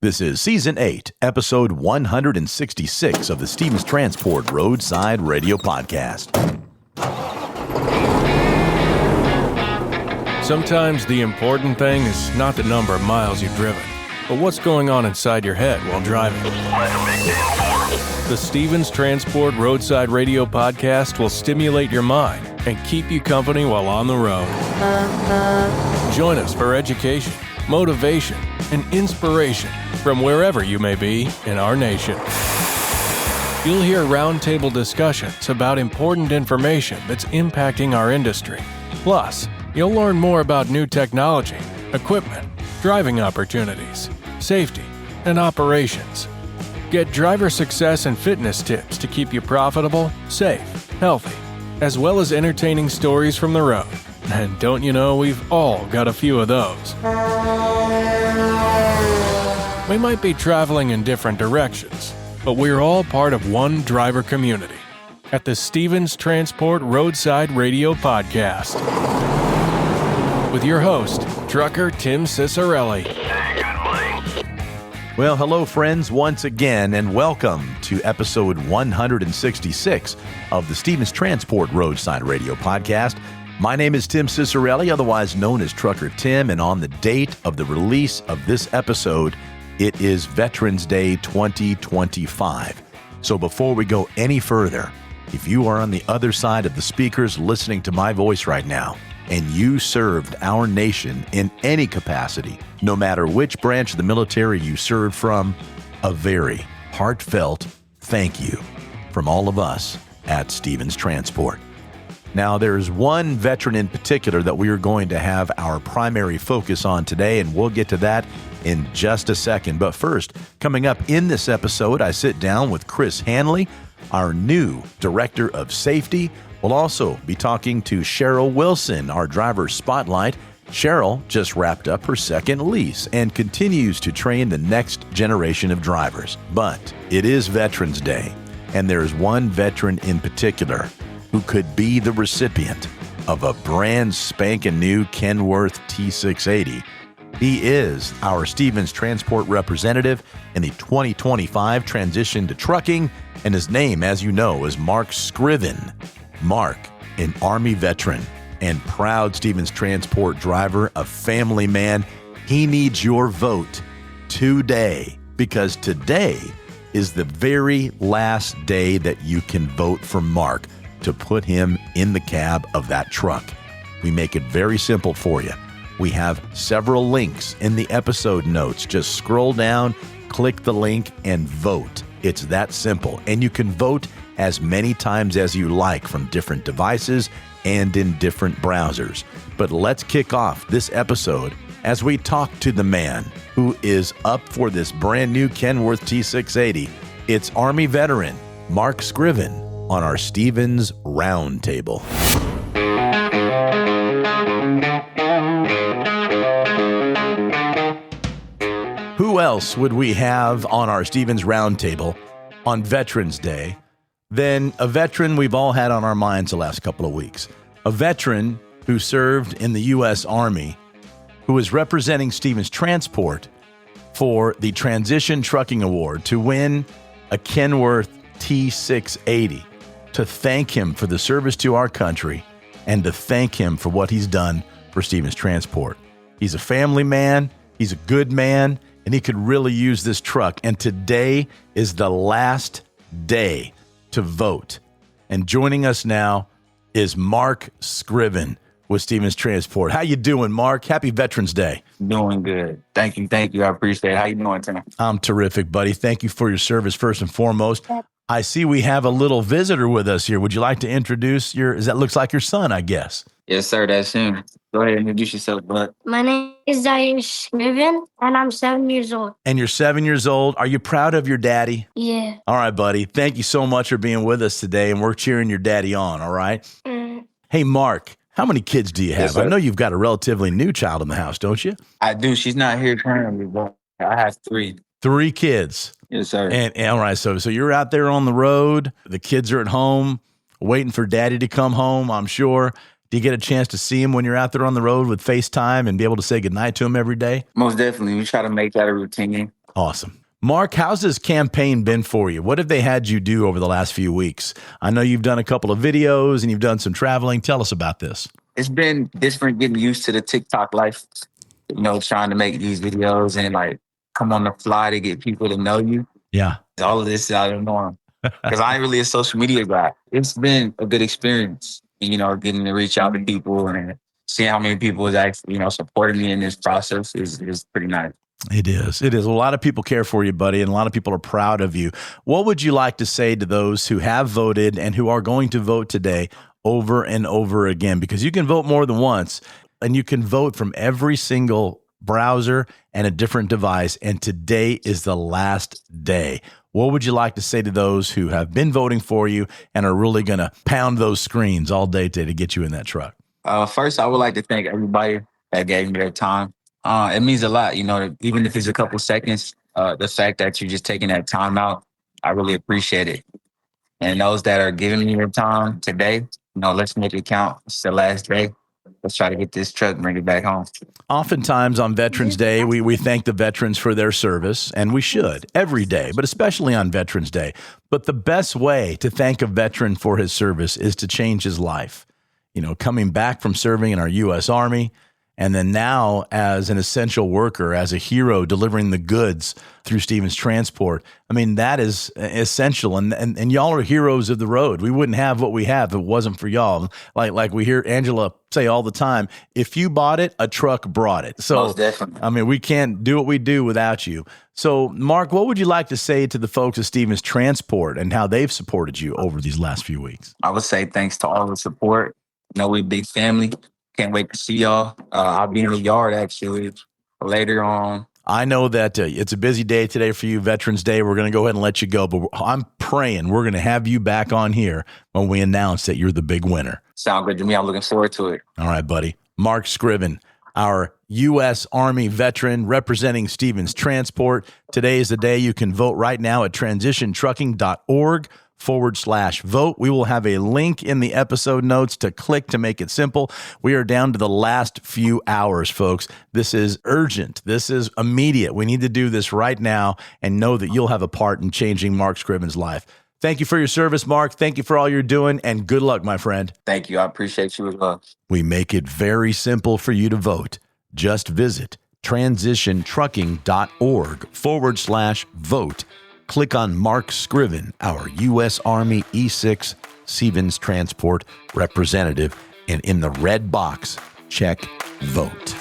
This is Season 8, Episode 166 of the Stevens Transport Roadside Radio Podcast. Sometimes the important thing is not the number of miles you've driven, but what's going on inside your head while driving. The Stevens Transport Roadside Radio Podcast will stimulate your mind and keep you company while on the road. Join us for education, motivation, and inspiration from wherever you may be in our nation. You'll hear roundtable discussions about important information that's impacting our industry. Plus, you'll learn more about new technology, equipment, driving opportunities, safety, and operations. Get driver success and fitness tips to keep you profitable, safe, healthy, as well as entertaining stories from the road. And don't you know, we've all got a few of those. We might be traveling in different directions, but we're all part of one driver community at the Stevens Transport Roadside Radio Podcast. With your host, trucker Tim Cicerelli. Hey, good morning. Well, hello, friends, once again, and welcome to episode 166 of the Stevens Transport Roadside Radio Podcast. My name is Tim Cicerelli, otherwise known as Trucker Tim, and on the date of the release of this episode, it is Veterans Day 2025. So before we go any further, if you are on the other side of the speakers listening to my voice right now, and you served our nation in any capacity, no matter which branch of the military you served from, a very heartfelt thank you from all of us at Stevens Transport. Now, there's one veteran in particular that we are going to have our primary focus on today, and we'll get to that in just a second. But first, coming up in this episode, I sit down with Chris Hanley, our new Director of Safety. We'll also be talking to Cheryl Wilson, our driver spotlight. Cheryl just wrapped up her second lease and continues to train the next generation of drivers. But it is Veterans Day, and there's one veteran in particular who could be the recipient of a brand spanking new Kenworth T680. He is our Stevens Transport representative in the 2025 transition to trucking, and his name, as you know, is Mark Scriven. Mark, an Army veteran and proud Stevens Transport driver, a family man, he needs your vote today, because today is the very last day that you can vote for Mark to put him in the cab of that truck. We make it very simple for you. We have several links in the episode notes. Just scroll down, click the link, and vote. It's that simple. And you can vote as many times as you like from different devices and in different browsers. But let's kick off this episode as we talk to the man who is up for this brand new Kenworth T680. It's Army veteran Mark Scriven on our Stevens Roundtable. Who else would we have on our Stevens Roundtable on Veterans Day than a veteran we've all had on our minds the last couple of weeks? A veteran who served in the U.S. Army, who is representing Stevens Transport for the Transition Trucking Award to win a Kenworth T680, to thank him for the service to our country and to thank him for what he's done for Stevens Transport. He's a family man, he's a good man, and he could really use this truck. And today is the last day to vote. And joining us now is Mark Scriven with Stevens Transport. How you doing, Mark? Happy Veterans Day. Doing good. Thank you. I appreciate it. How you doing, Tim? I'm terrific, buddy. Thank you for your service first and foremost. I see we have a little visitor with us here. Would you like to introduce that looks like your son, I guess? Yes, sir. That's him. Go ahead and introduce yourself, bud. My name is Scriven, and I'm 7 years old. And you're 7 years old. Are you proud of your daddy? Yeah. All right, buddy. Thank you so much for being with us today, and we're cheering your daddy on, all right? Hey, Mark, how many kids do you have? Yes, sir. I know you've got a relatively new child in the house, don't you? I do. She's not here currently, but I have 3. 3 kids. Yes, sir. And all right, so you're out there on the road. The kids are at home waiting for daddy to come home, I'm sure. Do you get a chance to see him when you're out there on the road with FaceTime and be able to say goodnight to him every day? Most definitely. We try to make that a routine. Awesome. Mark, how's this campaign been for you? What have they had you do over the last few weeks? I know you've done a couple of videos and you've done some traveling. Tell us about this. It's been different getting used to the TikTok life, trying to make these videos and like come on the fly to get people to know you. Yeah. All of this is out of the norm because I ain't really a social media guy. It's been a good experience, getting to reach out to people and seeing how many people is actually, supporting me in this process is pretty nice. It is. It is. A lot of people care for you, buddy, and a lot of people are proud of you. What would you like to say to those who have voted and who are going to vote today over and over again? Because you can vote more than once, and you can vote from every single browser and a different device, and today is the last day. What would you like to say to those who have been voting for you and are really going to pound those screens all day today to get you in that truck? First, I would like to thank everybody that gave me their time. It means a lot, even if it's a couple seconds, the fact that you're just taking that time out, I really appreciate it. And those that are giving me their time today, let's make it count. It's the last day. Let's try to get this truck and bring it back home. Oftentimes on Veterans Day, we thank the veterans for their service, and we should every day, but especially on Veterans Day. But the best way to thank a veteran for his service is to change his life. Coming back from serving in our U.S. Army, and then now as an essential worker, as a hero delivering the goods through Stevens Transport. I mean, that is essential. And y'all are heroes of the road. We wouldn't have what we have if it wasn't for y'all. Like we hear Angela say all the time, if you bought it, a truck brought it. So, most definitely. I mean, we can't do what we do without you. So, Mark, what would you like to say to the folks at Stevens Transport and how they've supported you over these last few weeks? I would say thanks to all the support. We're a big family. Can't wait to see y'all. I'll be in the yard actually later on. I know that it's a busy day today for you, Veterans Day. We're going to go ahead and let you go, but I'm praying we're going to have you back on here when we announce that you're the big winner. Sound good to me. I'm looking forward to it. All right, buddy. Mark Scriven, our U.S. Army veteran representing Stevens Transport. Today is the day you can vote right now at transitiontrucking.org/vote. We will have a link in the episode notes to click to make it simple. We are down to the last few hours, folks. This is urgent. This is immediate. We need to do this right now and know that you'll have a part in changing Mark Scriven's life. Thank you for your service, Mark. Thank you for all you're doing, and good luck, my friend. Thank you. I appreciate you as well. We make it very simple for you to vote. Just visit transitiontrucking.org/vote. Click on Mark Scriven, our U.S. Army E6 Stevens Transport representative, and in the red box, check Vote.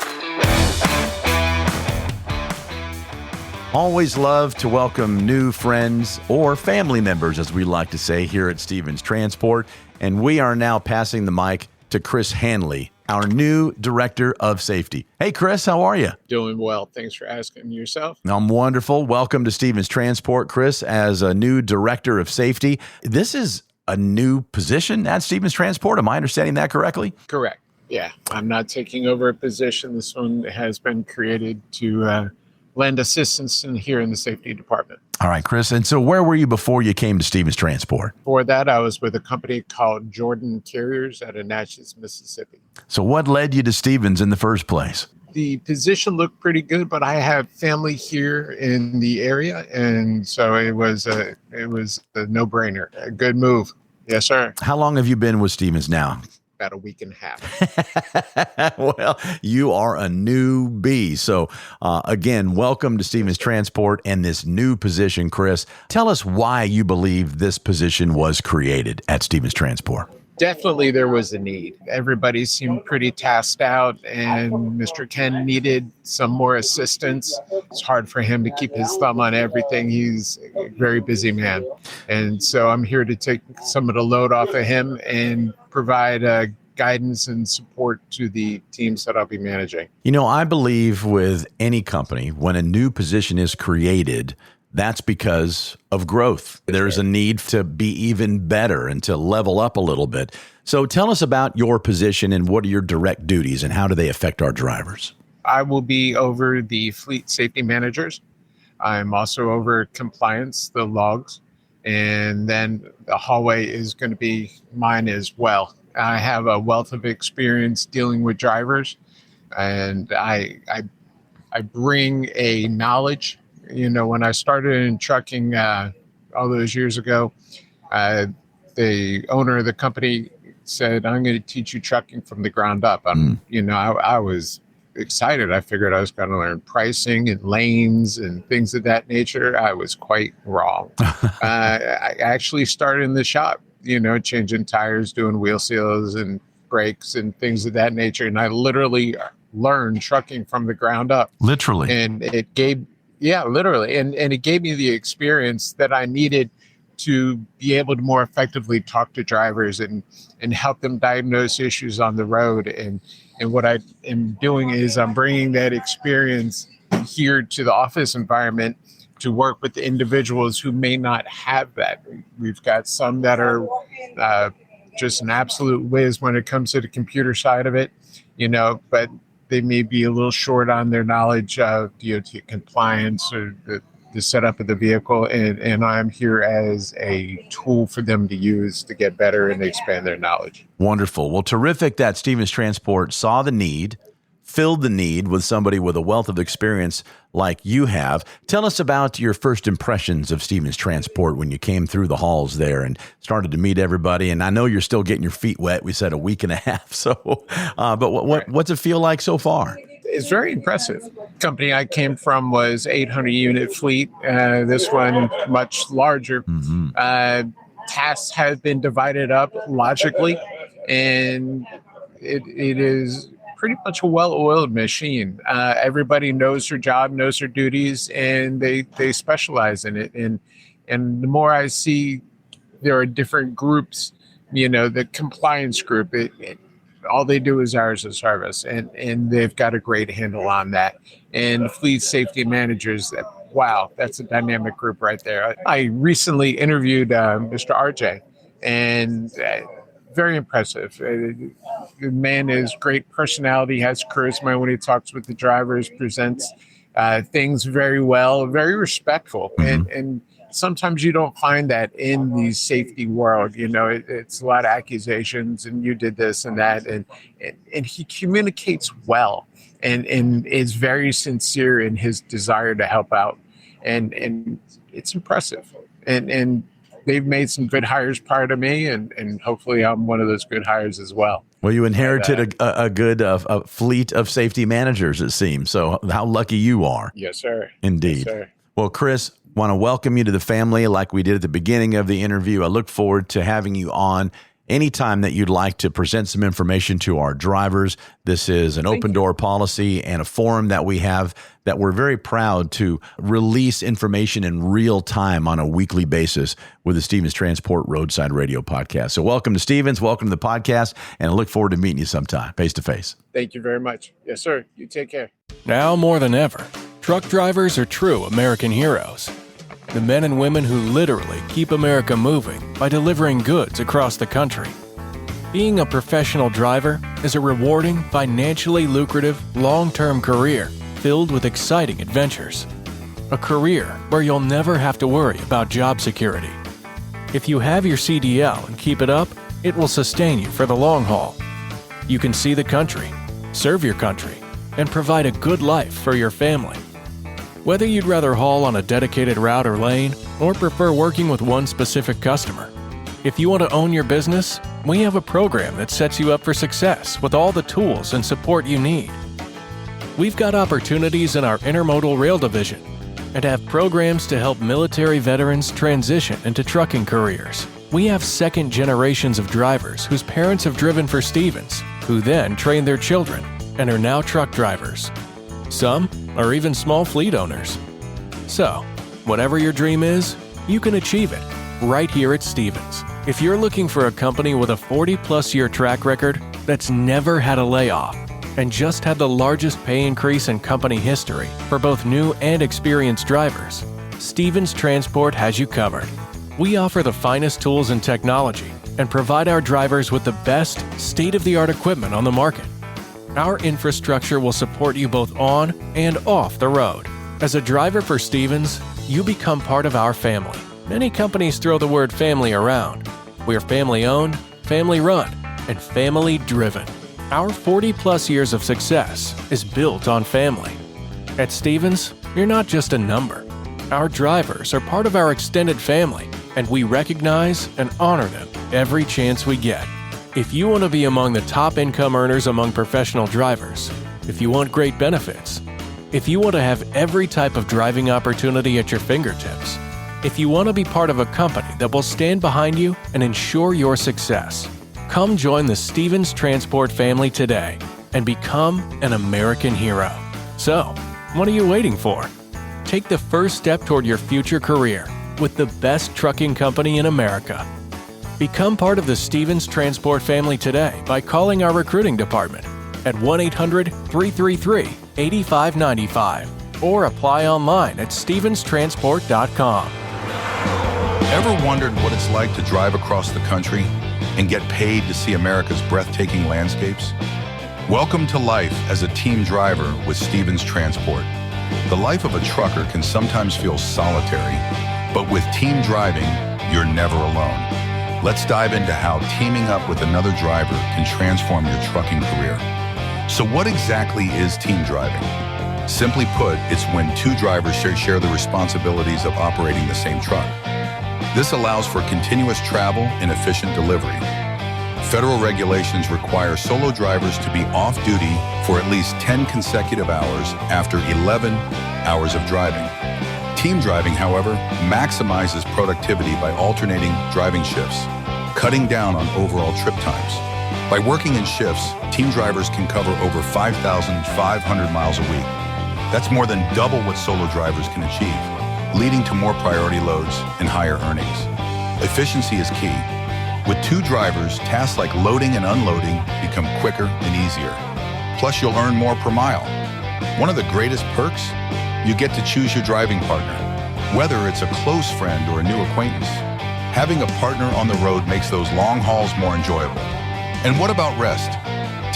Always love to welcome new friends or family members, as we like to say here at Stevens Transport. And we are now passing the mic to Chris Hanley, our new Director of Safety. Hey, Chris, how are you? Doing well. Thanks for asking. Yourself? I'm wonderful. Welcome to Stevens Transport, Chris, as a new Director of Safety. This is a new position at Stevens Transport. Am I understanding that correctly? Correct. Yeah. I'm not taking over a position. This one has been created to lend assistance here in the safety department. All right, Chris. And so where were you before you came to Stevens Transport? Before that, I was with a company called Jordan Carriers out of Natchez, Mississippi. So what led you to Stevens in the first place? The position looked pretty good, but I have family here in the area, and so it was a no-brainer. A good move. Yes, sir. How long have you been with Stevens now? About a week and a half. Well, you are a newbie. So again, welcome to Stevens Transport and this new position, Chris. Tell us why you believe this position was created at Stevens Transport. Definitely there was a need. Everybody seemed pretty tasked out, and Mr. Ken needed some more assistance. It's hard for him to keep his thumb on everything. He's a very busy man. And so I'm here to take some of the load off of him and provide guidance and support to the teams that I'll be managing. I believe with any company, when a new position is created, that's because of growth. There's a need to be even better and to level up a little bit. So tell us about your position and what are your direct duties and how do they affect our drivers? I will be over the fleet safety managers. I'm also over compliance, the logs, and then the hallway is going to be mine as well. I have a wealth of experience dealing with drivers, and I bring a knowledge When I started in trucking all those years ago, the owner of the company said, "I'm going to teach you trucking from the ground up." I was excited. I figured I was going to learn pricing and lanes and things of that nature. I was quite wrong. I actually started in the shop, changing tires, doing wheel seals and brakes and things of that nature. And I literally learned trucking from the ground up. Literally. And it gave, literally. And it gave me the experience that I needed to be able to more effectively talk to drivers and help them diagnose issues on the road. And what I am doing is I'm bringing that experience here to the office environment to work with the individuals who may not have that. We've got some that are just an absolute whiz when it comes to the computer side of it, but they may be a little short on their knowledge of DOT compliance or the setup of the vehicle, and I'm here as a tool for them to use to get better and expand their knowledge. Wonderful. Well, terrific that Stevens Transport saw the need, filled the need with somebody with a wealth of experience like you have. Tell us about your first impressions of Stevens Transport when you came through the halls there and started to meet everybody. And I know you're still getting your feet wet. We said a week and a half. So, but what's it feel like so far? It's very impressive. The company I came from was 800 unit fleet. This one much larger. Mm-hmm. Tasks have been divided up logically, and it is pretty much a well-oiled machine. Everybody knows their job, knows their duties, and they specialize in it. And the more I see, there are different groups. The compliance group. All they do is hours of service, and they've got a great handle on that. And fleet safety managers, wow, that's a dynamic group right there. I recently interviewed Mr. RJ, and very impressive. The man is great personality, has charisma when he talks with the drivers, presents things very well, very respectful. Mm-hmm. And sometimes you don't find that in the safety world. It's a lot of accusations and you did this and that. And he communicates well and is very sincere in his desire to help out. And it's impressive. And they've made some good hires prior to me, and hopefully I'm one of those good hires as well. Well, you inherited a good fleet of safety managers, it seems. So how lucky you are. Yes, sir. Indeed. Yes, sir. Well, Chris, want to welcome you to the family like we did at the beginning of the interview. I look forward to having you on anytime that you'd like to present some information to our drivers. This is an open door policy and a forum that we have that we're very proud to release information in real time on a weekly basis with the Stevens Transport Roadside Radio podcast. So welcome to Stevens, welcome to the podcast, and I look forward to meeting you sometime face to face. Thank you very much. Yes, sir. You take care. Now more than ever, truck drivers are true American heroes. The men and women who literally keep America moving by delivering goods across the country. Being a professional driver is a rewarding, financially lucrative, long-term career filled with exciting adventures. A career where you'll never have to worry about job security. If you have your CDL and keep it up, it will sustain you for the long haul. You can see the country, serve your country, and provide a good life for your family. Whether you'd rather haul on a dedicated route or lane, or prefer working with one specific customer, if you want to own your business, we have a program that sets you up for success with all the tools and support you need. We've got opportunities in our intermodal rail division and have programs to help military veterans transition into trucking careers. We have second generations of drivers whose parents have driven for Stevens, who then trained their children and are now truck drivers. Some are even small fleet owners. So, whatever your dream is, you can achieve it right here at Stevens. If you're looking for a company with a 40-plus year track record that's never had a layoff and just had the largest pay increase in company history for both new and experienced drivers, Stevens Transport has you covered. We offer the finest tools and technology and provide our drivers with the best state-of-the-art equipment on the market. Our infrastructure will support you both on and off the road. As a driver for Stevens, you become part of our family. Many companies throw the word family around. We're family-owned, family-run, and family-driven. Our 40-plus years of success is built on family. At Stevens, you're not just a number. Our drivers are part of our extended family, and we recognize and honor them every chance we get. If you want to be among the top income earners among professional drivers, if you want great benefits, if you want to have every type of driving opportunity at your fingertips, if you want to be part of a company that will stand behind you and ensure your success, come join the Stevens Transport family today and become an American hero. So, what are you waiting for? Take the first step toward your future career with the best trucking company in America. Become part of the Stevens Transport family today by calling our recruiting department at 1-800-333-8595 or apply online at stevenstransport.com. Ever wondered what it's like to drive across the country and get paid to see America's breathtaking landscapes? Welcome to life as a team driver with Stevens Transport. The life of a trucker can sometimes feel solitary, but with team driving, you're never alone. Let's dive into how teaming up with another driver can transform your trucking career. So what exactly is team driving? Simply put, it's when two drivers share the responsibilities of operating the same truck. This allows for continuous travel and efficient delivery. Federal regulations require solo drivers to be off duty for at least 10 consecutive hours after 11 hours of driving. Team driving, however, maximizes productivity by alternating driving shifts, cutting down on overall trip times. By working in shifts, team drivers can cover over 5,500 miles a week. That's more than double what solo drivers can achieve, leading to more priority loads and higher earnings. Efficiency is key. With two drivers, tasks like loading and unloading become quicker and easier. Plus, you'll earn more per mile. One of the greatest perks? You get to choose your driving partner, whether it's a close friend or a new acquaintance. Having a partner on the road makes those long hauls more enjoyable. And what about rest?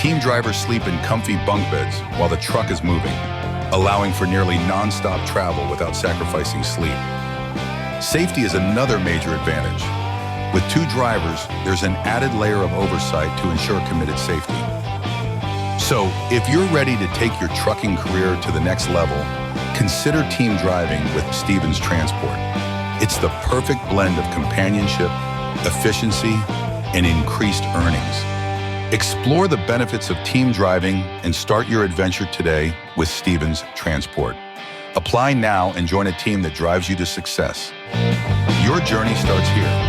Team drivers sleep in comfy bunk beds while the truck is moving, allowing for nearly non-stop travel without sacrificing sleep. Safety is another major advantage. With two drivers, there's an added layer of oversight to ensure committed safety. So, if you're ready to take your trucking career to the next level, consider team driving with Stevens Transport. It's the perfect blend of companionship, efficiency, and increased earnings. Explore the benefits of team driving and start your adventure today with Stevens Transport. Apply now and join a team that drives you to success. Your journey starts here.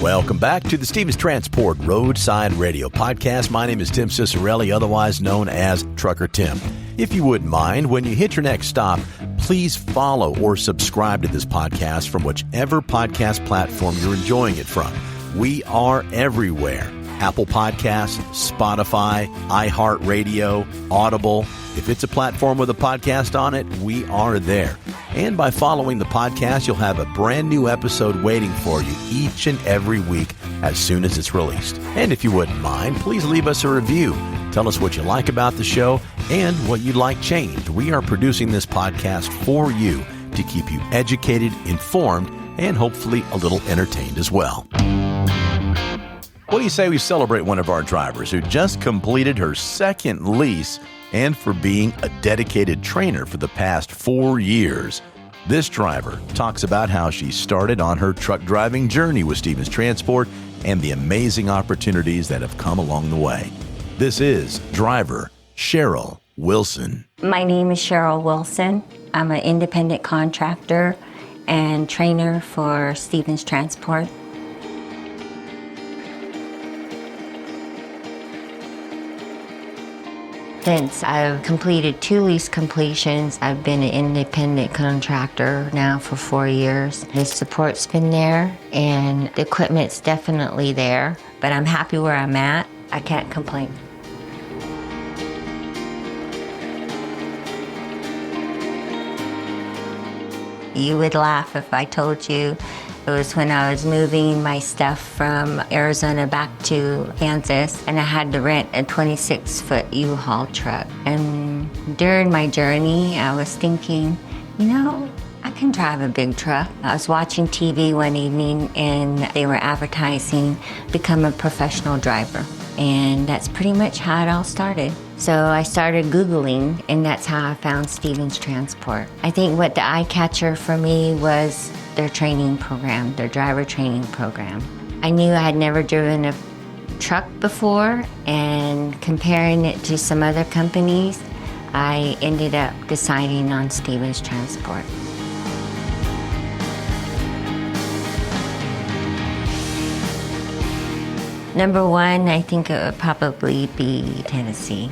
Welcome back to the Stevens Transport Roadside Radio Podcast. My name is Tim Cicerelli, otherwise known as Trucker Tim. If you wouldn't mind, when you hit your next stop, please follow or subscribe to this podcast from whichever podcast platform you're enjoying it from. We are everywhere. Apple Podcasts, Spotify, iHeartRadio, Audible. If it's a platform with a podcast on it, we are there. And by following the podcast, you'll have a brand new episode waiting for you each and every week as soon as it's released. And if you wouldn't mind, please leave us a review. Tell us what you like about the show and what you'd like changed. We are producing this podcast for you to keep you educated, informed, and hopefully a little entertained as well. What do you say we celebrate one of our drivers who just completed her second lease and for being a dedicated trainer for the past 4 years? This driver talks about how she started on her truck driving journey with Stevens Transport and the amazing opportunities that have come along the way. This is driver Cheryl Wilson. My name is Cheryl Wilson. I'm an independent contractor and trainer for Stevens Transport. Since I've completed 2 lease completions, I've been an independent contractor now for 4 years. The support's been there and the equipment's definitely there, but I'm happy where I'm at. I can't complain. You would laugh if I told you it was when I was moving my stuff from Arizona back to Kansas, and I had to rent a 26-foot U-Haul truck. And during my journey, I was thinking, I can drive a big truck. I was watching TV one evening, and they were advertising, become a professional driver. And that's pretty much how it all started. So I started Googling, and that's how I found Stevens Transport. I think what the eye catcher for me was their training program, their driver training program. I knew I had never driven a truck before, and comparing it to some other companies, I ended up deciding on Stevens Transport. Number one, I think it would probably be Tennessee.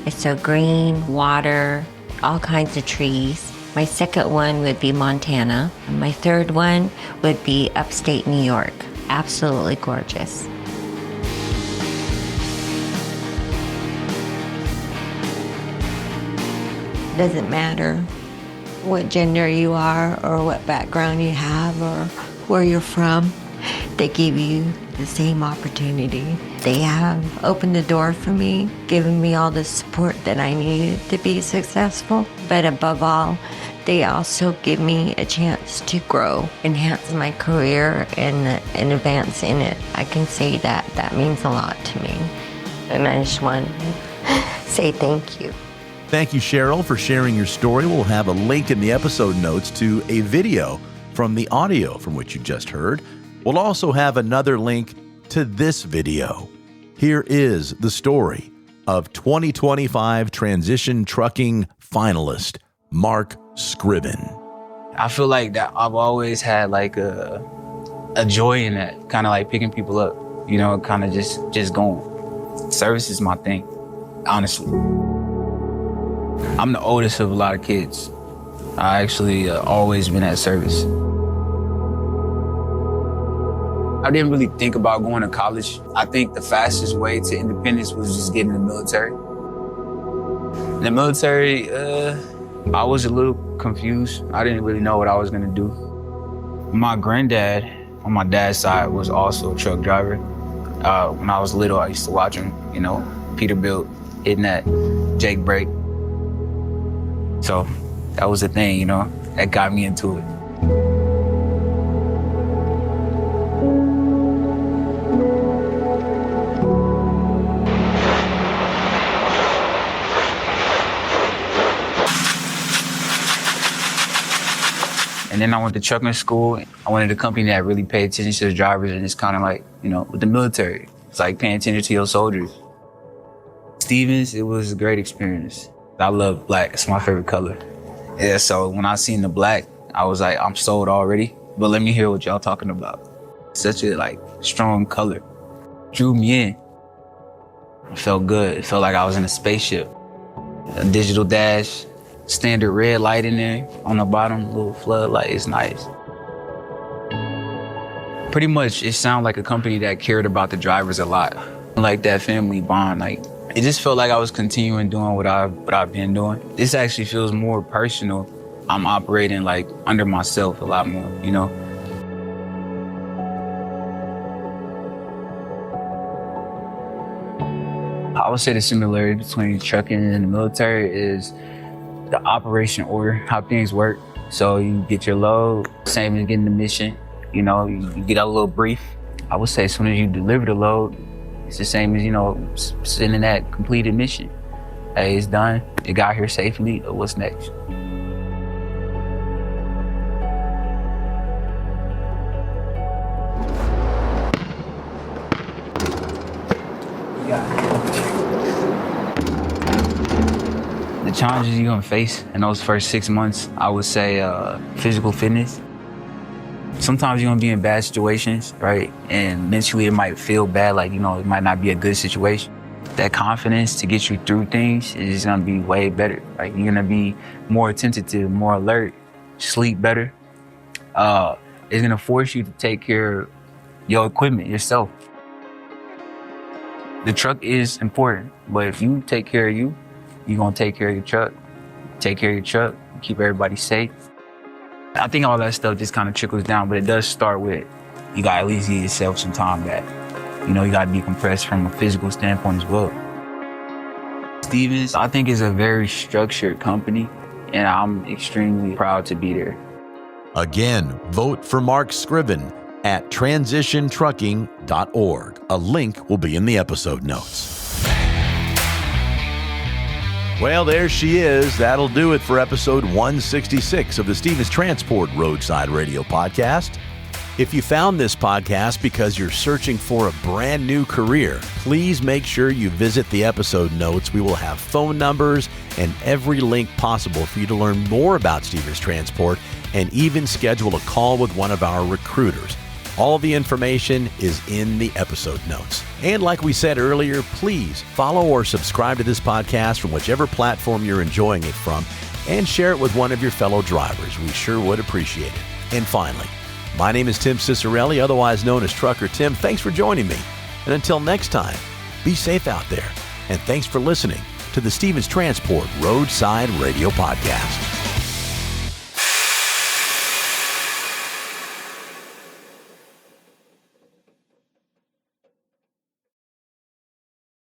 It's so green, water, all kinds of trees. My second one would be Montana. And my third one would be upstate New York. Absolutely gorgeous. Doesn't matter what gender you are or what background you have or where you're from. They give you the same opportunity. They have opened the door for me, given me all the support that I needed to be successful. But above all, they also give me a chance to grow, enhance my career, and advance in it. I can say that that means a lot to me. And I just want to say thank you. Thank you, Cheryl, for sharing your story. We'll have a link in the episode notes to a video from the audio from which you just heard. We'll also have another link to this video. Here is the story of 2025 Transition Trucking finalist, Mark Scriven. I feel like that I've always had like a joy in that, kind of like picking people up, you know, kind of just going. Service is my thing, honestly. I'm the oldest of a lot of kids. I actually always been at service. I didn't really think about going to college. I think the fastest way to independence was just getting in the military. In the military, I was a little confused. I didn't really know what I was gonna do. My granddad, on my dad's side, was also a truck driver. When I was little, I used to watch him, you know, Peterbilt, hitting that Jake brake. So that was the thing, you know, that got me into it. And then I went to trucking school. I wanted a company that really paid attention to the drivers, and it's kind of like, you know, with the military, it's like paying attention to your soldiers. Stevens, it was a great experience. I love black, it's my favorite color. Yeah, so when I seen the black, I was like, I'm sold already, but let me hear what y'all talking about. Such a like strong color. Drew me in. It felt good, it felt like I was in a spaceship. A digital dash, standard red light in there on the bottom, little floodlight, it's nice. Pretty much, it sounded like a company that cared about the drivers a lot. Like that family bond, like it just felt like I was continuing doing what I've been doing. This actually feels more personal. I'm operating like under myself a lot more, you know? I would say the similarity between trucking and the military is the operation order, how things work. So you get your load, same as getting the mission. You know, you get a little brief. I would say as soon as you deliver the load, it's the same as, you know, sending that completed mission. Hey, it's done. It got here safely. What's next? The challenges you're gonna face in those first 6 months, I would say physical fitness. Sometimes you're gonna be in bad situations, right? And mentally it might feel bad, like, you know, it might not be a good situation. That confidence to get you through things is gonna be way better. Like, you're gonna be more attentive, more alert, sleep better. It's gonna force you to take care of your equipment yourself. The truck is important, but if you take care of you, you're gonna take care of your truck. Take care of your truck, keep everybody safe. I think all that stuff just kind of trickles down, but it does start with, you gotta at least give yourself some time back. You know, you gotta decompress from a physical standpoint as well. Stevens, I think, is a very structured company, and I'm extremely proud to be there. Again, vote for Mark Scriven at transitiontrucking.org. A link will be in the episode notes. Well, there she is. That'll do it for episode 166 of the Stevens Transport Roadside Radio Podcast. If you found this podcast because you're searching for a brand new career, please make sure you visit the episode notes. We will have phone numbers and every link possible for you to learn more about Stevens Transport and even schedule a call with one of our recruiters. All the information is in the episode notes. And like we said earlier, please follow or subscribe to this podcast from whichever platform you're enjoying it from and share it with one of your fellow drivers. We sure would appreciate it. And finally, my name is Tim Cicerelli, otherwise known as Trucker Tim. Thanks for joining me. And until next time, be safe out there. And thanks for listening to the Stevens Transport Roadside Radio Podcast.